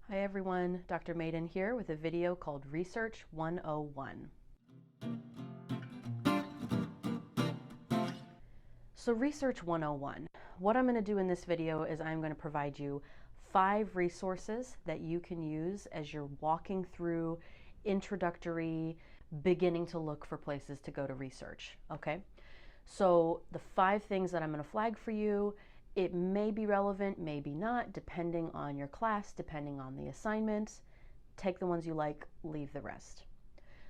Hi everyone, Dr. Maiden here with a video called Research 101. So Research 101, what I'm going to do in this video is I'm going to provide you 5 resources that you can use as you're walking through introductory, beginning to look for places to go to research, okay? So the 5 things that I'm going to flag for you, it may be relevant, maybe not, depending on your class, depending on the assignment. Take the ones you like, leave the rest.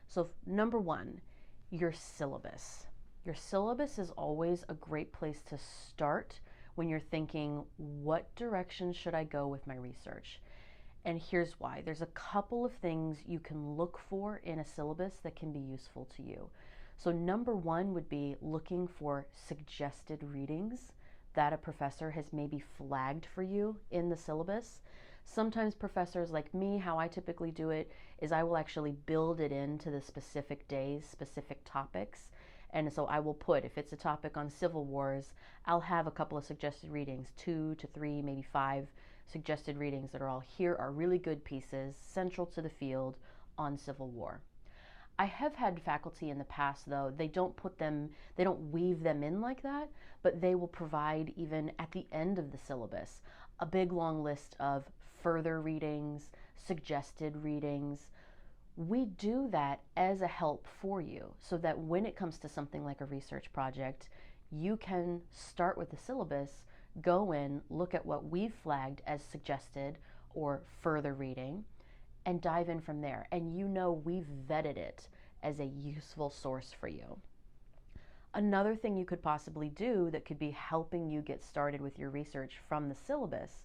So number 1, your syllabus. Your syllabus is always a great place to start when you're thinking, what direction should I go with my research? And here's why. There's a couple of things you can look for in a syllabus that can be useful to you. So number 1 would be looking for suggested readings that a professor has maybe flagged for you in the syllabus. Sometimes professors like me, how I typically do it is I will actually build it into the specific days, specific topics. And so I will put, if it's a topic on civil wars, I'll have a couple of suggested readings, 2 to 3, maybe 5 suggested readings that are all here are really good pieces, central to the field on Civil War. I have had faculty in the past, though, they don't weave them in like that, but they will provide, even at the end of the syllabus, a big long list of further readings, suggested readings. We do that as a help for you so that when it comes to something like a research project, you can start with the syllabus, go in, look at what we've flagged as suggested or further reading, and dive in from there. And you know we've vetted it as a useful source for you. Another thing you could possibly do that could be helping you get started with your research from the syllabus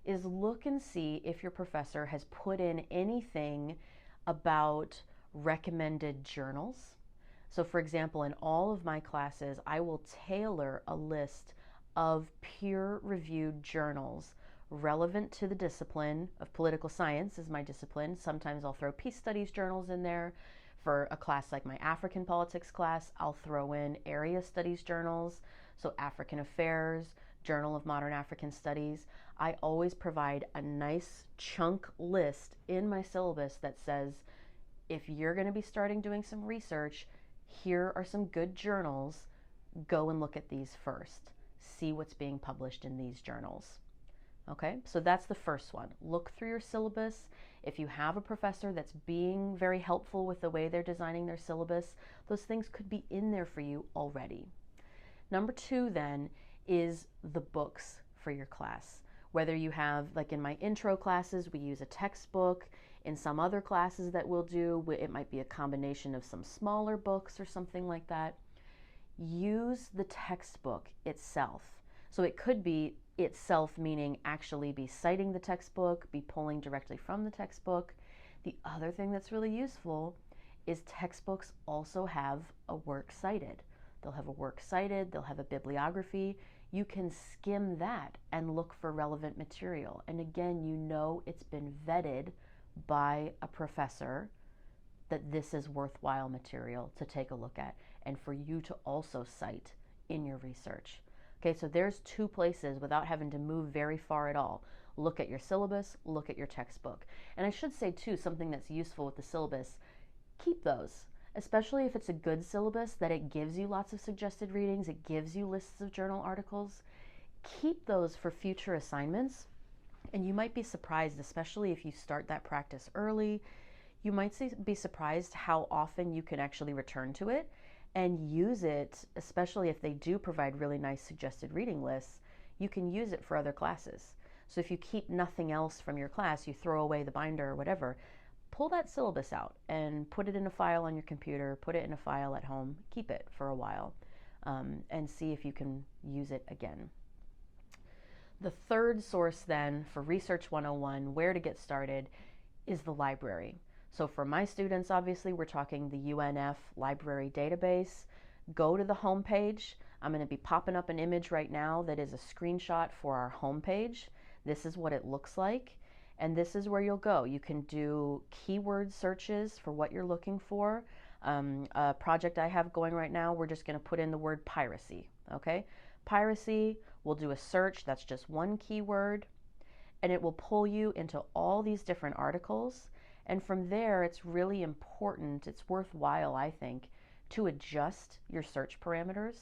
is look and see if your professor has put in anything about recommended journals. So for example, in all of my classes, I will tailor a list of peer-reviewed journals relevant to the discipline of political science is my discipline. Sometimes I'll throw peace studies journals in there. For a class like my African politics class, I'll throw in area studies journals, so African Affairs, Journal of Modern African Studies. I always provide a nice chunk list in my syllabus that says, if you're going to be starting doing some research, here are some good journals. Go and look at these first. See what's being published in these journals. Okay, so that's the first one. Look through your syllabus. If you have a professor that's being very helpful with the way they're designing their syllabus, those things could be in there for you already. Number 2 then is the books for your class. Whether you have, like in my intro classes, we use a textbook. In some other classes that we'll do, it might be a combination of some smaller books or something like that. Use the textbook itself. So it could be itself, meaning actually be citing the textbook, be pulling directly from the textbook. The other thing that's really useful is textbooks also have a works cited. They'll have a works cited, they'll have a bibliography. You can skim that and look for relevant material. And again, you know it's been vetted by a professor that this is worthwhile material to take a look at and for you to also cite in your research. Okay, so there's 2 places without having to move very far at all. Look at your syllabus, look at your textbook. And I should say too, something that's useful with the syllabus, keep those, especially if it's a good syllabus that it gives you lots of suggested readings, it gives you lists of journal articles. Keep those for future assignments. And you might be surprised, especially if you start that practice early, you might be surprised how often you can actually return to it and use it, especially if they do provide really nice suggested reading lists. You can use it for other classes. So if you keep nothing else from your class, you throw away the binder or whatever, pull that syllabus out and put it in a file on your computer, put it in a file at home, keep it for a while, and see if you can use it again. The third source then for Research 101, where to get started, is the library. So for my students, obviously, we're talking the UNF library database. Go to the home page. I'm going to be popping up an image right now that is a screenshot for our home page. This is what it looks like. And this is where you'll go. You can do keyword searches for what you're looking for. A project I have going right now, we're just going to put in the word piracy. Okay? Piracy, we'll do a search. That's just one keyword. and it will pull you into all these different articles. And from there, it's really important, it's worthwhile, I think, to adjust your search parameters.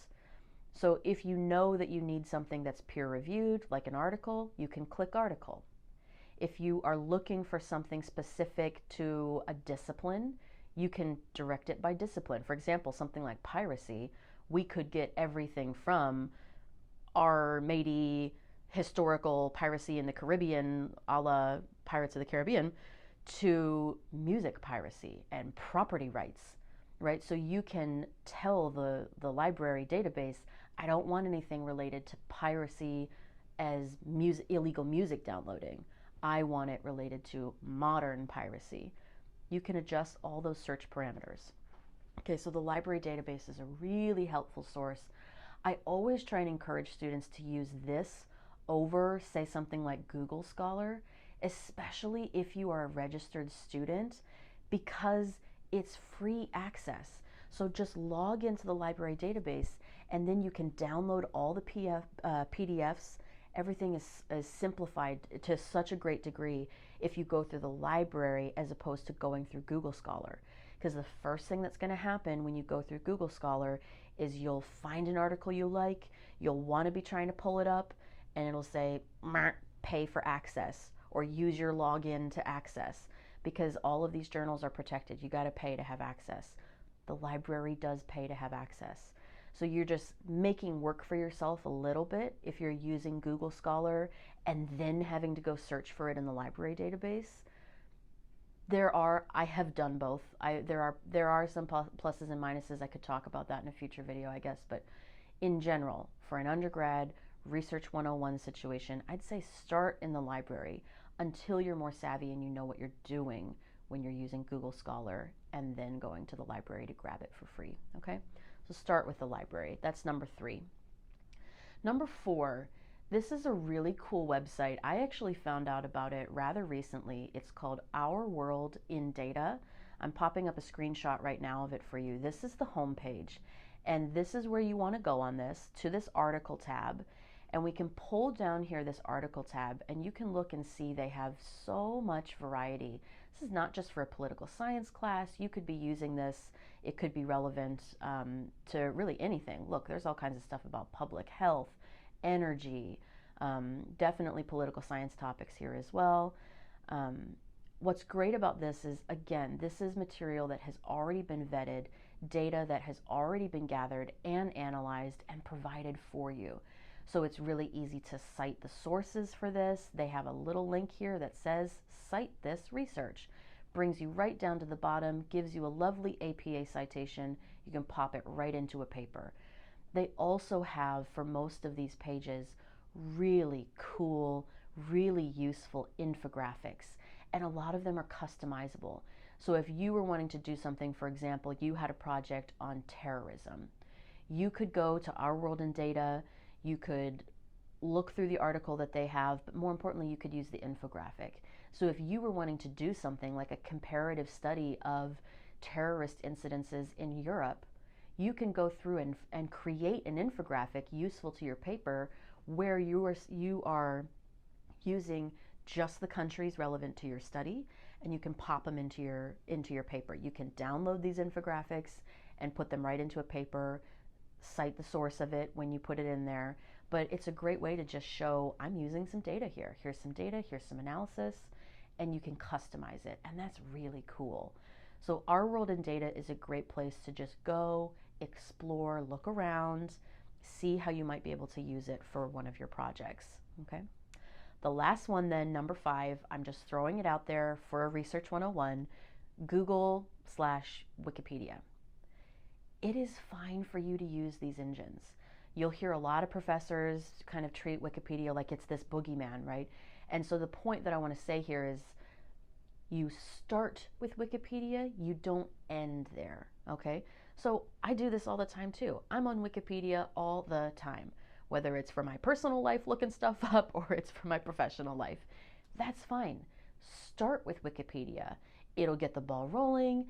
So if you know that you need something that's peer reviewed, like an article, you can click article. If you are looking for something specific to a discipline, you can direct it by discipline. For example, something like piracy, we could get everything from our Maiden historical piracy in the Caribbean, a la Pirates of the Caribbean, to music piracy and property rights, right? So you can tell the library database, I don't want anything related to piracy as illegal music downloading. I want it related to modern piracy. You can adjust all those search parameters. Okay, so the library database is a really helpful source. I always try and encourage students to use this over, say, something like Google Scholar, especially if you are a registered student, because it's free access. So just log into the library database, and then you can download all the PDFs. Everything is simplified to such a great degree if you go through the library as opposed to going through Google Scholar. Because the first thing that's going to happen when you go through Google Scholar is you'll find an article you like, you'll want to be trying to pull it up, and it'll say, pay for access, or use your login to access, because all of these journals are protected. You got to pay to have access. The library does pay to have access. So you're just making work for yourself a little bit if you're using Google Scholar and then having to go search for it in the library database. I have done both. There are some pluses and minuses. I could talk about that in a future video, I guess. But in general, for an undergrad Research 101 situation, I'd say start in the library until you're more savvy and you know what you're doing when you're using Google Scholar, and then going to the library to grab it for free, okay? So start with the library. That's number 3. Number 4, this is a really cool website. I actually found out about it rather recently. It's called Our World in Data. I'm popping up a screenshot right now of it for you. This is the home page, and this is where you want to go on this, to this article tab, and we can pull down here this article tab, and you can look and see they have so much variety. This is not just for a political science class. You could be using this. It could be relevant to really anything. Look, there's all kinds of stuff about public health, energy, definitely political science topics here as well. What's great about this is, again, this is material that has already been vetted, data that has already been gathered and analyzed and provided for you. So it's really easy to cite the sources for this. They have a little link here that says, cite this research. Brings you right down to the bottom, gives you a lovely APA citation. You can pop it right into a paper. They also have, for most of these pages, really cool, really useful infographics. And a lot of them are customizable. So if you were wanting to do something, for example, you had a project on terrorism, you could go to Our World in Data, you could look through the article that they have, but more importantly, you could use the infographic. So if you were wanting to do something like a comparative study of terrorist incidences in Europe, you can go through and create an infographic useful to your paper where you are using just the countries relevant to your study, and you can pop them into your paper. You can download these infographics and put them right into a paper, cite the source of it when you put it in there. But it's a great way to just show, I'm using some data here. Here's some data, here's some analysis, and you can customize it. And that's really cool. So Our World in Data is a great place to just go, explore, look around, see how you might be able to use it for one of your projects, okay? The last one then, number 5, I'm just throwing it out there for a Research 101, Google/Wikipedia. It is fine for you to use these engines. You'll hear a lot of professors kind of treat Wikipedia like it's this boogeyman, right? And so the point that I want to say here is you start with Wikipedia, you don't end there, okay? So I do this all the time too. I'm on Wikipedia all the time, whether it's for my personal life looking stuff up or it's for my professional life. That's fine. Start with Wikipedia. It'll get the ball rolling.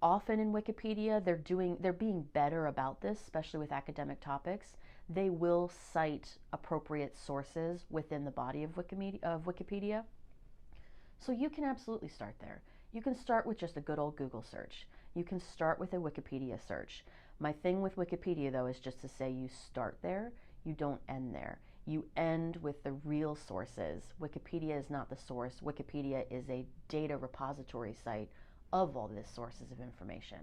Often in Wikipedia, they're being better about this, especially with academic topics. they will cite appropriate sources within the body of Wikipedia. So you can absolutely start there. You can start with just a good old Google search. You can start with a Wikipedia search. My thing with Wikipedia, though, is just to say you start there, you don't end there. You end with the real sources. Wikipedia is not the source. Wikipedia is a data repository site of all these sources of information.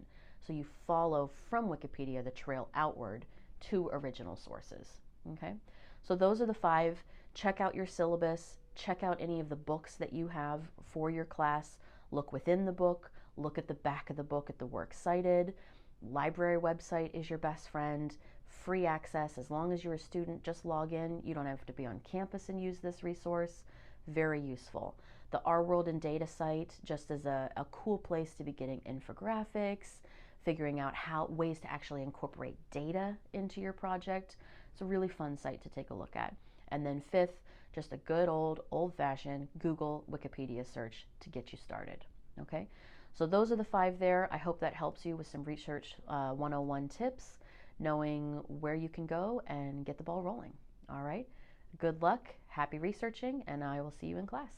So you follow from Wikipedia the trail outward to original sources. Okay? So those are the 5. Check out your syllabus. Check out any of the books that you have for your class. Look within the book. Look at the back of the book at the works cited. Library website is your best friend. Free access. As long as you're a student, just log in. You don't have to be on campus and use this resource. Very useful. The Our World in Data site, just as a cool place to be getting infographics, figuring out ways to actually incorporate data into your project. It's a really fun site to take a look at. And then 5th, just a good old-fashioned Google Wikipedia search to get you started. Okay, so those are the 5 there. I hope that helps you with some Research 101 tips, knowing where you can go and get the ball rolling. All right, good luck, happy researching, and I will see you in class.